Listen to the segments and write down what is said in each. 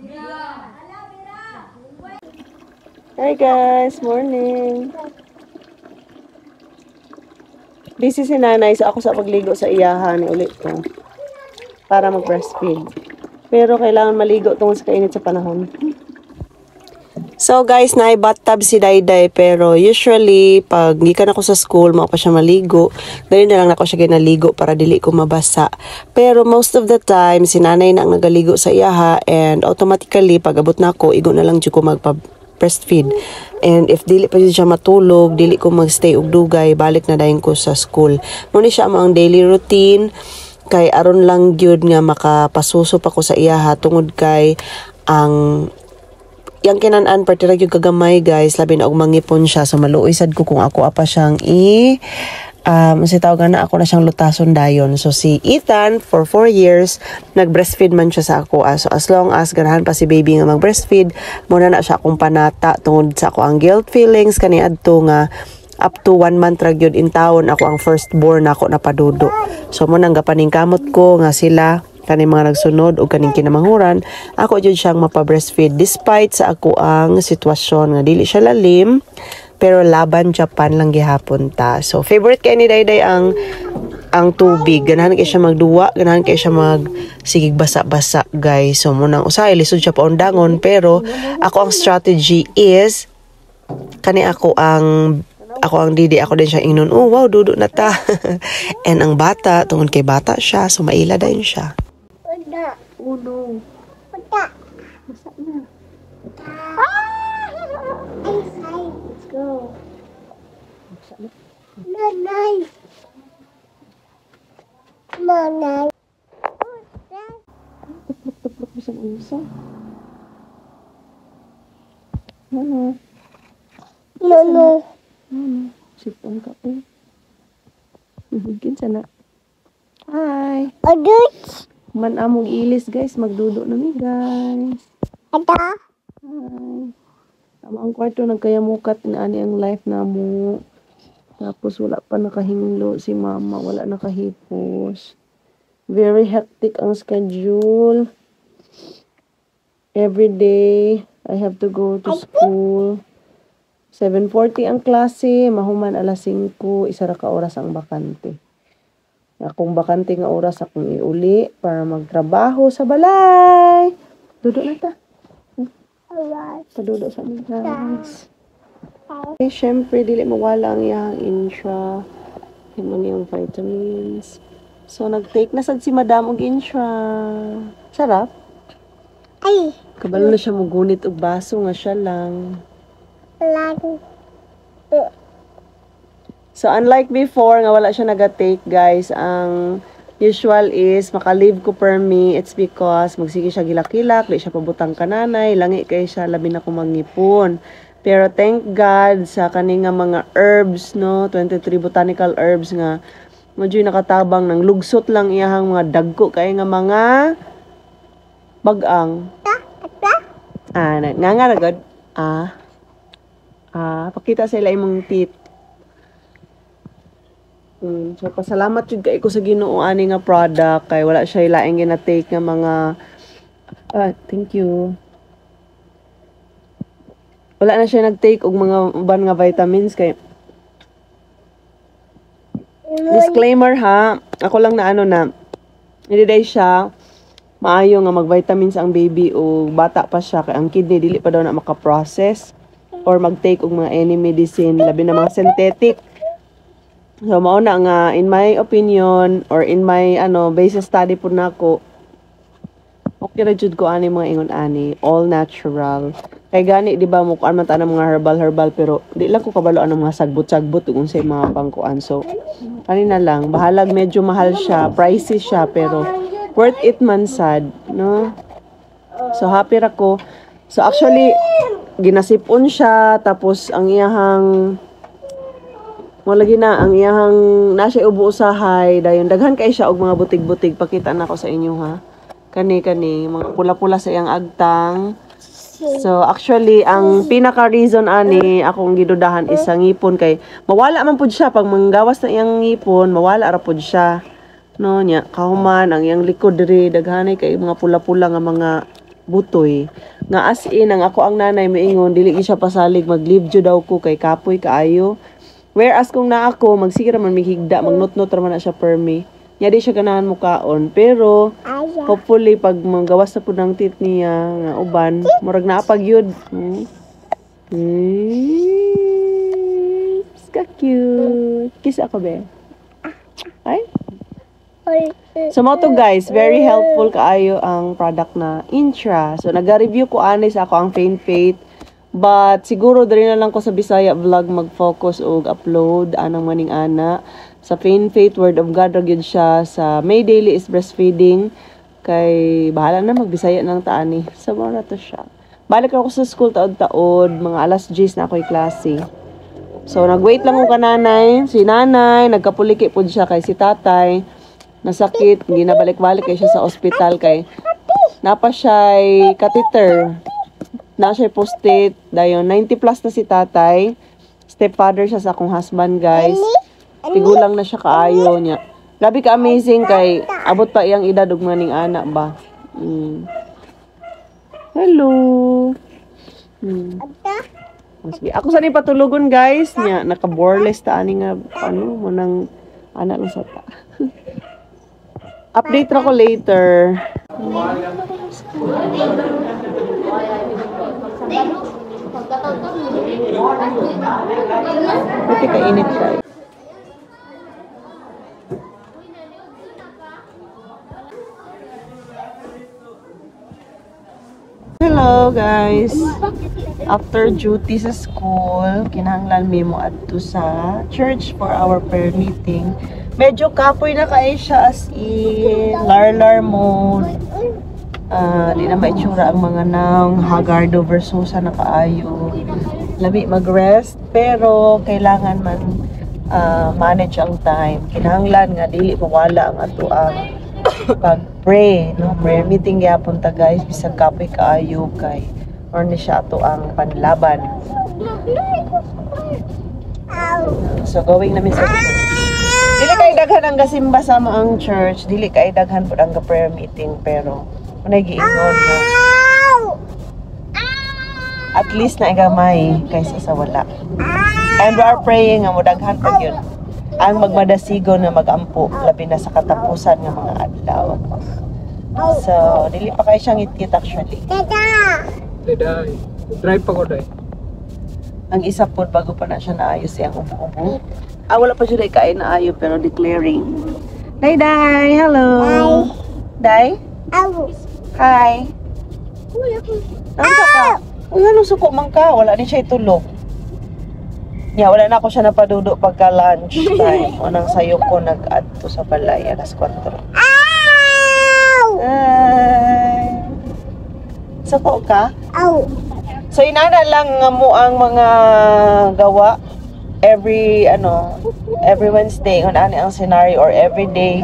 Hi guys, morning. Busy si nanay, so ako sa pagligo sa iyahan ulit ko para mag-breastfeed. Pero kailangan maligo tungkol sa kainit sa panahon. So guys, bathtub si Dayday, pero usually pag gikan ako sa school, mao pa siya maligo. Dali na lang ako siya ginaligo para dili ko mabasa. Pero most of the time, si nanay na ang nagaligo sa iyaha, and automatically pag abot na ako, igo na lang jud ko breastfeed. And if dili pa siya matulog, dili ko magstay og dugay, balik na dayon ko sa school. Muna siya ang daily routine, kay aron lang gyud nga makapasuso pa ko sa iyaha tungod kay ang yang kinanan partira gyud kagamay guys, labi na og mangipon siya, so maluoy sad ko kung ako apa siyang si tawag na ako na siyang lutason dayon. So si Ethan for 4 years nag-breastfeed man siya sa ako. So as long as ganahan pa si baby nga mag-breastfeed, muna na siya akong panata tungod sa ako ang guilt feelings kani adto nga up to 1 month ra gyud in taon ako ang firstborn ako na padudo. So mo nang gapaningkamot ko nga sila kani mga nagsunod o kaning kinamanghuran, ako jud siyang mapa-breastfeed despite sa ako ang sitwasyon nga dili siya lalim, pero laban Japan lang gihapon ta. So favorite kay ni Dayday ang tubig. Ganahan kay siya magduwa, ganahan kay siya sigig basa-basa guys. So munang usahay lisod siya paundangon, pero ako ang strategy is kani ako ang didi, ako din siya ingnon, oh wow, dudo na ta. And ang bata, tungod kay bata siya, so maila dayon siya. Wala. Uno. Wala. Basa na. Let's go. Basa na. Nanay. Nanay. Tuplok-tuplok bisan unsa. Ano? Nono. Sipon ka po. Kinsa na. Hi. Adut. Man among ilis guys, magdudo na mi guys. Ada. Hi. Tama ang kwarto, nagkayamukat na ani ang life na mo. Tapos wala pa nakahinglo si mama, wala nakahipos. Very hectic ang schedule. Every day, I have to go to school. 7:40 ang klase, mahuman alas 5, isa ra ka oras ang bakante. Akong bakante nga oras akong iuli para magtrabaho sa balay. Dudo na ta. Alright. Padudo sa amin guys. Okay, syempre, dili mawala ang iyang insya. Himo niyang vitamins. So, nag-take na sad si madam og insya. Sarap. Ay. Kabalo na siya mugunit og baso nga siya lang. Lagi. So, unlike before, nga wala siya nag-take, guys, ang usual is, maka-leave ko per me, it's because magsige siya gilak-kilak, di siya pabutang kananay, langi kay siya, labi na ko mangipon. Pero thank God sa kaning nga mga herbs, no, 23 botanical herbs nga, medyo nakatabang ng lugsot lang iyahang mga dagko kay nga mga bagang. Nangaragod. Pakita sa ila imong teeth. So, pasalamat jud kay ko sa Ginoo ani nga product kay wala siya ilaing gina-take nga mga thank you. Wala na siya nag-take og mga uban nga vitamins kay disclaimer ha, ako lang na hindi day siya maayo nga mag-vitamins ang baby o bata pa siya kay ang kidney dili pa daw na maka-process or mag-take og mga any medicine labi na mga synthetic. So, mauna nga, in my opinion, or in my, based sa study po na ako, okay na jud ko ani mga ingon-ani, all natural. Kay gani, di ba, mukuan man ta ng mga herbal, pero di lang ko kabalo ang mga sagbot-sagbot kung sa mga pangkuan. So, kanina lang, bahalag medyo mahal siya, pricey siya, pero worth it man sad, no? So, happy ra ko. So, actually, ginasipon siya, tapos ang iyahang lagi na ang iyang nasa ubo usahay dayon daghan kay siya og mga butig-butig, pakita na ko sa inyo ha. Kani mga pula-pula sa iyang agtang. So actually ang pinaka reason ani akong gidudahan is ang ngipon kay mawala man pud siya pag manggawas na iyang ngipon, mawala ra pud siya. No nya kahuman ang iyang likod diri daghanay kay mga pula-pula nga mga butoy. Nga as in, ang ako ang nanay maingon, dili siya pasalig, mag-leave jud daw ko kay kapoy kaayo. Whereas kung na ako, magsigira man may higda, magnot-not raman na siya permi. Nya di siya ganahan mo kaon. Pero, hopefully, pag magawas na po ng tit niya, nga uban, murag naapag yun. Ka cute. Kiss ako, be. Ay? So mo to guys, very helpful kaayo ang product na Intra. So naga-review ko ani sa ako ang Faint. But siguro diri na lang ko sa Bisaya vlog mag-focus og upload anang maning ana. Sa Faint Word of God ra gyud siya. Sa May Daily is Breastfeeding. Kay bahala na magbisaya nang taani. So mo na to siya. Balik ako sa school taod-taod, mga alas 10 na ako'y klase. So nag-wait lang ko kananay, si nanay, nagkapuliki po siya kay si tatay. Nasakit, hindi na balik-balik kay siya sa ospital kay napa siya'y catheter. Na siya'y post-it. Dayon, 90 plus na si tatay. Stepfather siya sa akong husband, guys. Tigulang na siya kaayo niya. Grabe ka amazing kay abot pa iyang edad ug maning anak ba. Hello. Sige. Ako sa ni patulugon, guys. Nya naka-boreless ta ani nga ano mo nang anak lang sa ta. Update ra ko later. Pati kainit siya. Hello guys. After duty sa school, kinahanglan mi mo adto sa church for our prayer meeting. Medyo kapoy na kayo siya as in lar-lar mode. Di na maitsura ang mga nang hagardo versus na kaayo. Lami mag-rest pero kailangan man manage ang time. Kinahanglan nga dili mawala ang ato ang pag-pray, no? Prayer meeting gyapon ta guys bisag kapoy kaayo kay or ni siya ato ang panlaban. So going namin sa dili kay daghan ang gasimba sa ang church, dili kay daghan pud ang prayer meeting pero unay giingon nga at least na igamay kaysa sa wala. And we are praying nga modaghan pa gyud ang magmadasigon nga magampo labi na sa katapusan nga mga adlaw. So dili pa kay siyang itit actually. Daday, drive pa ko day. Ang isa po bago pa na siya naayos siyang ubo-ubo. Wala pa siya kain na ayo pero declaring. Day, hello. Day? Hi. Nasa ka? Uy, anong suko man ka? Wala din siya itulog. Wala na ako siya napadudo pagka lunch time. Unang sayo ko nag-add to sa balay. Alas 4. Ay. Suko ka? So inana lang mo ang mga gawa every Wednesday kung ano ang scenario or every day.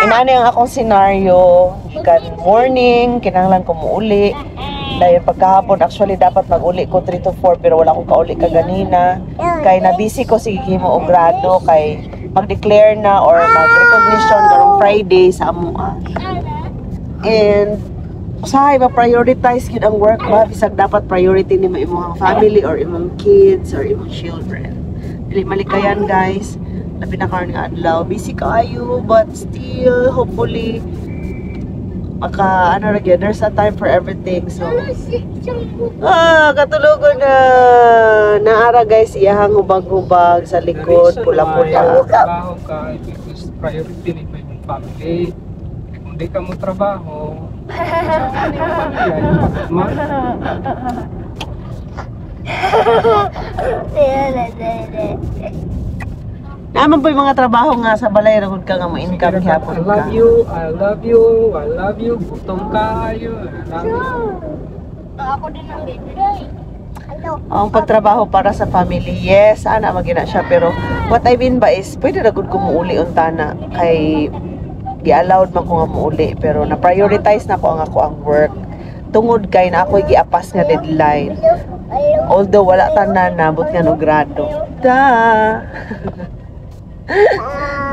Inana ang akong scenario kan morning kinahanglan ko muuli. Dahil pagkahapon actually dapat mag-uli ko 3 to 4 pero wala akong kauli kaganina. Kay na busy ko sige himo og grado kay mag-declare na or mag-recognition karong Friday sa amoa. And usahay ba prioritize yun ang work ba bisag dapat priority ni imong family or imong kids or imong children. Dili malikayan guys, labi na karon nga adlaw busy kaayo but still hopefully maka there's a time for everything. So katulogon na naara guys iyahang hubag-hubag sa likod pula-pula. Trabaho ka, because priority ni imong family. Kung di ka mo trabaho, naman po yung mga trabaho nga sa balay ragod ka nga ma-income hapon ka. I love you, gutom kayo, I love you. Ako din ang bibigay. Ang pagtrabaho para sa family, yes, ana magina siya pero what I mean ba is pwede ragod ko muuli unta na kay gi-allowed man ko nga muuli pero na-prioritize na ko ang work tungod kay na ako'y giapas nga deadline although wala tanan nabot nga no grado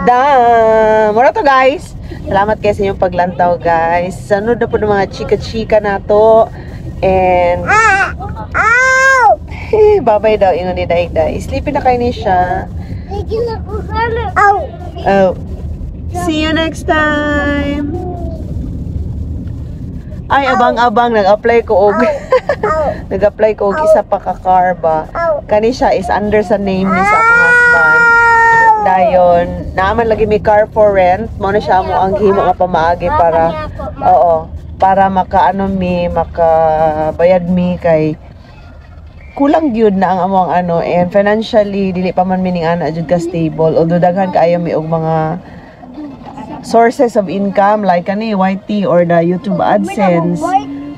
Dam! Mura to guys. Salamat kayo sa inyong paglantaw guys. Sunod na po ng mga chika-chika na to. And babay daw ingon ni Dayday. Sleepy na kayo ni siya. Oh. See you next time. Ay, abang-abang, nag-apply ko og nag-apply ko og isa pa ka car ba. Kani siya is under sa name ni sa akong husband. Dayon, naaman lagi may car for rent. Mo na siya mo ang himo nga pamaagi para para makaano mi, makabayad mi kay kulang gyud na ang among ano, and financially dili pa man mining ana jud ka stable, although daghan kaayo mi og mga sources of income like kani YT or the YouTube AdSense.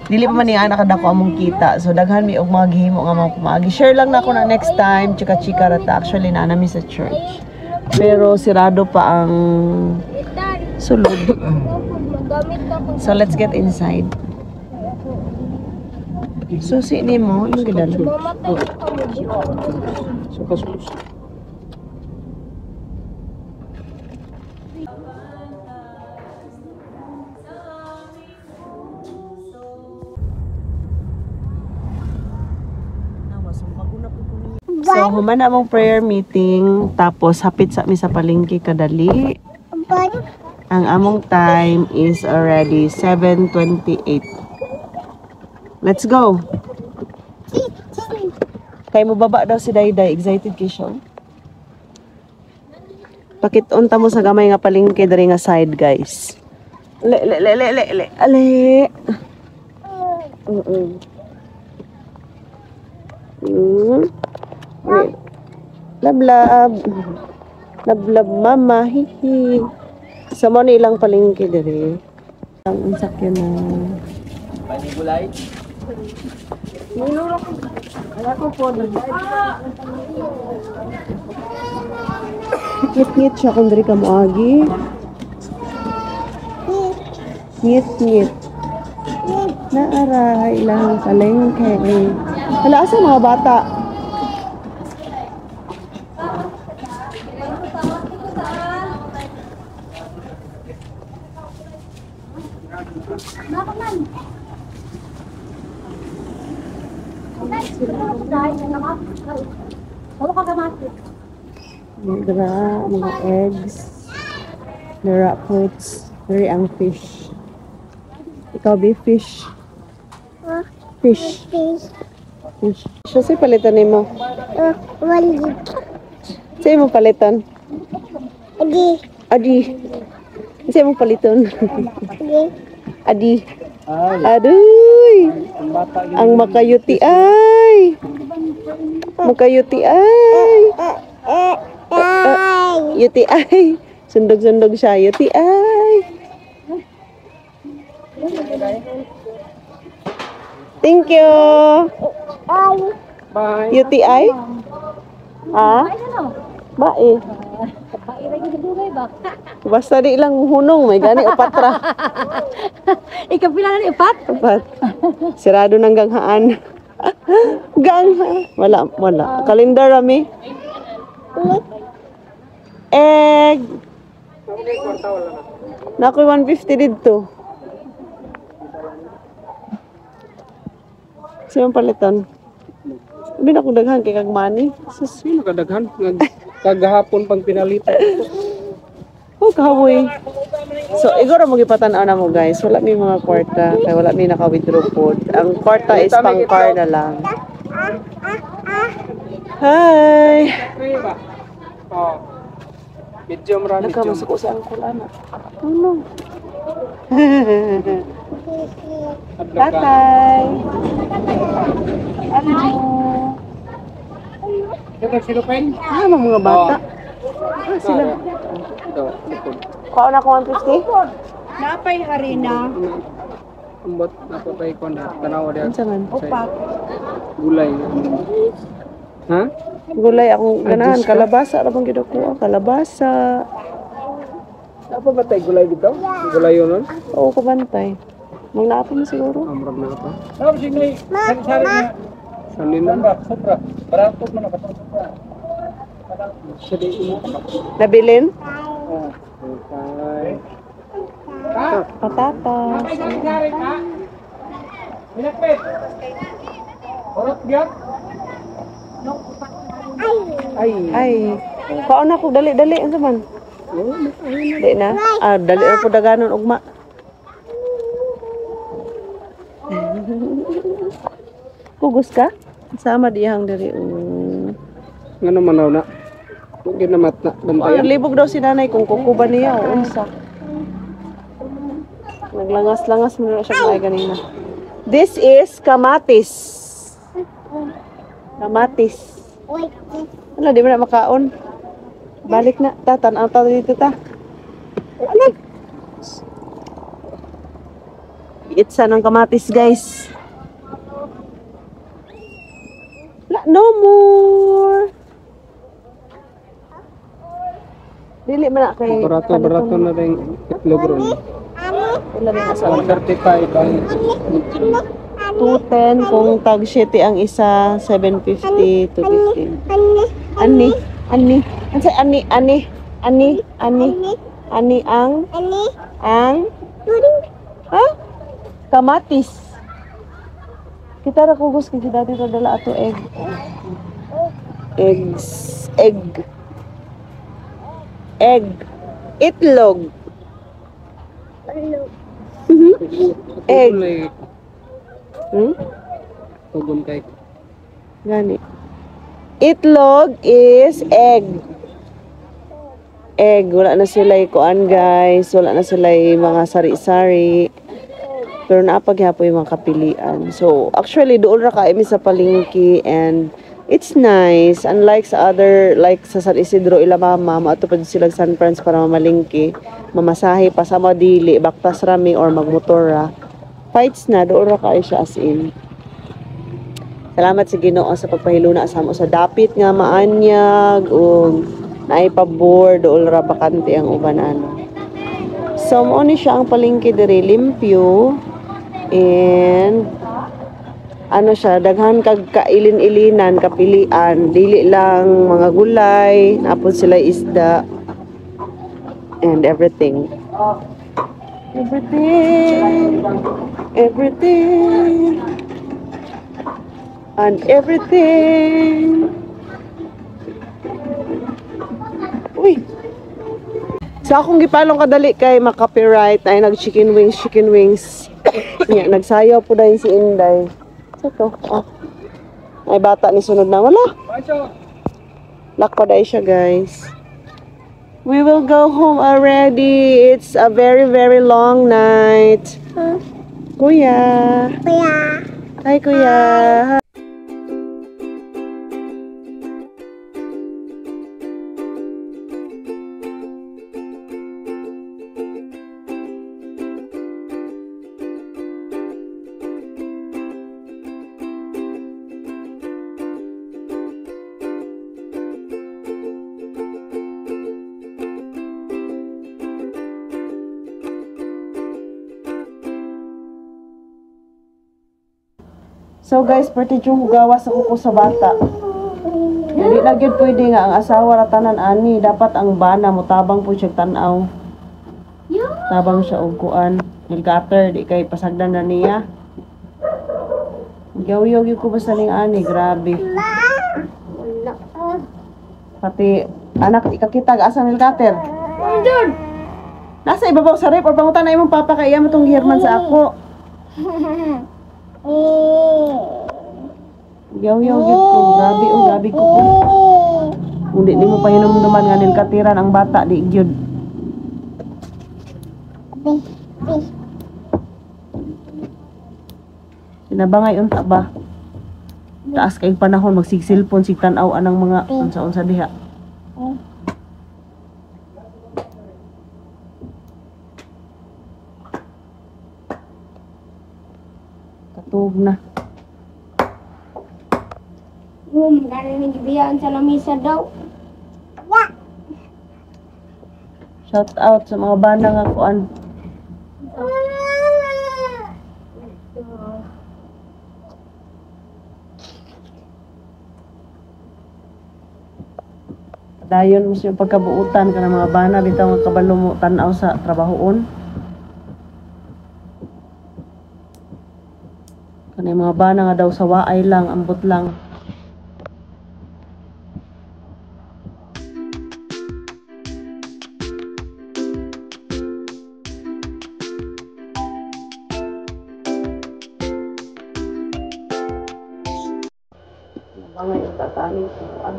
Dili pa man ni anak kadako among kita. So daghan mi og mga gihimo nga mga pamaagi. Share lang na ako na next time chika-chika rata. Actually na nami sa church. Pero sirado pa ang sulod. So let's get inside. Susi ni mo, yung gidalo. Suka-suka. So, humana mong prayer meeting, tapos hapit sa mi sa palengke kadali. Ang among time is already 7:28. Let's go! Kay mo baba daw si Dayday, excited kay siya. Pakit-on ta mo sa gamay nga palengke diri nga side, guys. Ale. Lablab mama, hihi. Sa mo ni ilang palengke diri. Ang sakyan na. Panigulay. Ngit-ngit siya kung diri ka moagi. Ngit-ngit. Naara ilang palengke. Hala, asa mga bata? Mga eggs, dara fruits, dari ang fish. Ikaw be fish. Fish. Siya si palitan ni mo. Siya mo palitan. Adi. Siya mo palitan. Adi. Aduy. Ang makayuti ay. Yuti ay. Sundog-sundog siya. Yuti ay. Thank you. Bye. Yuti ay. Ha? Bae. Basta di lang hunong. May gani upatra. Ikaw pila na ipat? Upat. Sirado ng ganghaan. Gangha. Wala. Kalendar rami. Egg. Nakoy 150 dito. Siyang palitan. Sabi na kung daghan kay kag money. Sino kadaghan? Kagahapon pang pinalitan. Oh, kahoy. So, igoro mo gipatan-aw na mo guys. Wala may mga kwarta. Kaya wala may naka-withdraw food. Ang kwarta is pang car na lang. Hi! Oh. Medium ra, medium. Nagkamasuko sa angkol, anak. Ano? Tatay! Ano? Ito, silupin? Mga bata. Sila. Ito, likod. Kuha na ko 150? Napay harina. Ambot, napapay ko na. Tanawa diya. Ano sangan? Upak. Gulay. Ha? Gulay akong ganahan. Kalabasa. Ano bang ginukuha? Kalabasa. Apa ba tayo gulay dito? Gulay yun nun? Oo, kabantay. Magnapin mo siguro. Amrag na ito. Ano, sige. Sari na. Sali na. Sobra. Baratot mo na. Sali mo. Nabilin? Patatas. Ay. Kaon ako dali-dali ano man. Dali na. Ah, dali na po daganon ugma. Kugus ka? Sama diyang diri. Ngano manaw na? Huwag na mat na Oh, bantayan. libog daw si nanay kung kukuban niya o unsa. Naglangas-langas mo na siya kaya ganina. This is kamatis. Kamatis. Ano, di mo na makaon. Balik na. Ta, tanaw ta dito ta. Ano? Itsa ng kamatis, guys. No more. Dili man na kay Barato na rin itlog ron. Wala rin asawa. 135 ang 210 kung tag 7 ang isa, 750 to 15. Ani ang ha? Kamatis. Kita ra kugos kay dati to dala ato egg. Egg. Itlog. Egg. Tugol kay Gani. Itlog is egg. Egg. Wala na sila kuan guys. Wala na sila mga sari-sari. Pero naapagyapo yung mga kapilian. So, actually, doon ra kami sa palengke and it's nice. Unlike sa other, like sa San Isidro, Ilamama, maatupad sila sa San Francisco para mamalingki. Mamasahe pa sa madili, baktas rami or magmotora. Fights na, doon ra kayo siya as in. Salamat sa Ginoo sa pagpahiluna sa mo sa dapit nga maanyag o naipabor doon ra bakante ang uban ano. So, mo ni siya ang palengke diri limpyo and ano siya, daghan kag kailin-ilinan, kapilian, dili lang mga gulay, napod sila isda, and everything. Everything. And everything. Uy! Sa akong gipalong kadali kay makapiright ay nag-chicken wings. Yeah, nagsayaw po dahil si Inday. Ito. Oh. Ay bata ni sunod na. Wala. Lakpa dahil siya guys. We will go home already. It's a very, very long night. Kuya. Hi, Kuya. So guys, pwede yung hugawas ako ko sa bata. Hindi na gyud pwede nga ang asawa ra tanan ani, dapat ang bana mo tabang po siya tanaw. Tabang siya og kuan, helicopter di kay pasagdan na niya. Yaw-yaw gyud ko basta ning ani, grabe. Pati anak ikakita asa ng helicopter. Nasa ibabaw sa rep or pangutan na imong papa kay iya mo tong Herman sa ako. Yaw-yaw gyud ko, grabe ko. Kung di mo pahinumduman nga nilkatiran ang bata, di gyud. Sinabangay unta ba? Taas kay panahon magsigsilpon sig tan-aw anang mga unsa-unsa diha. Katug na. Galing biyaan sa lamisa daw. Shout out sa mga bana nga kuan. Dayon mo siya pagkabuutan ka ng mga bana bitaw nga kabalo mo tan-aw sa trabahoon. Kanay mga bana nga daw sa waay lang, ambot lang. Bangay ang tataning tuan.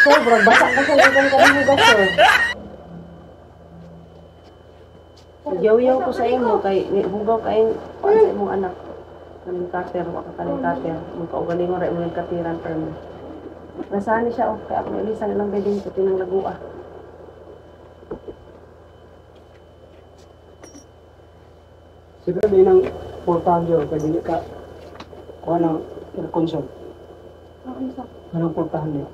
Sobrang basa ka sa likong kalimugas, sir. Yaw-yaw ko sa inyo, kay hugaw kayong sa imong anak. Kaning kater, waka kaning kater. Mung kaugalingon rin mong katiran per mo. Nasaan siya, oh, kaya ako nilisan nilang beding ko, tinang lagua. Siguro din ang portahan dyan, kaya hindi ka kuha ng air-conson. Anong portahan niya?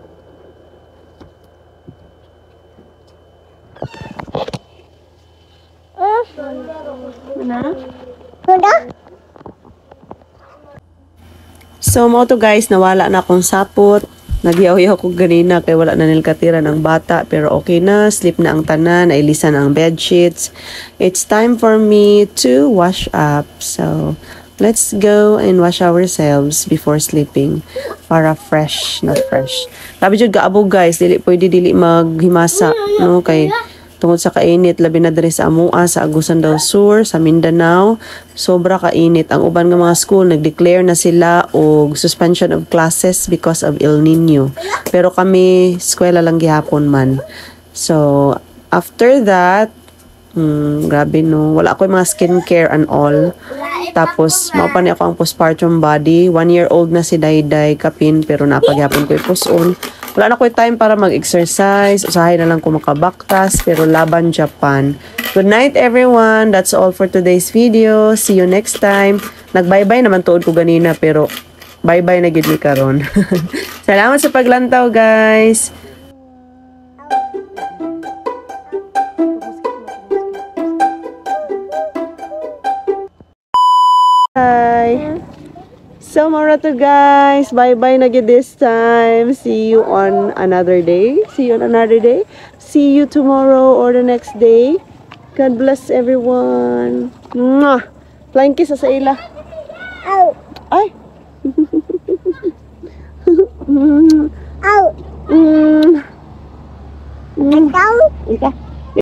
So mo to guys, nawala na akong sapot. Nagyaw-yaw ko ganina kay wala na nilkatira ng bata, pero okay na, sleep na ang tanan, nailisan ang bed sheets. It's time for me to wash up. So let's go and wash ourselves before sleeping para fresh, not fresh. Labi jud gaabog guys, dili dili maghimasa, no, kay tungod sa kainit, labi na diri sa Amua, sa Agusan del Sur, sa Mindanao, sobra kainit. Ang uban nga mga school, nag-declare na sila og suspension of classes because of El Nino. Pero kami, eskwela lang gihapon man. So, after that, grabe no, wala ako yung mga skincare and all. Tapos, maupan ako ang postpartum body. 1-year-old na si Dayday Kapin, pero napaghapon ko ipuson. Wala na ko time para mag-exercise. Usahay na lang ko makabaktas, pero laban Japan. Good night everyone. That's all for today's video. See you next time. Nag-bye-bye naman tuod ko ganina, pero bye-bye na gid mi karon. Salamat sa paglantaw, guys. Bye. So, mara to guys. Bye-bye na gid this time. See you on another day. See you on another day. See you tomorrow or the next day. God bless everyone. Mwah! Flying kiss sa ila. Ow! Ay! Ow! Mm. Ikaw? Ika.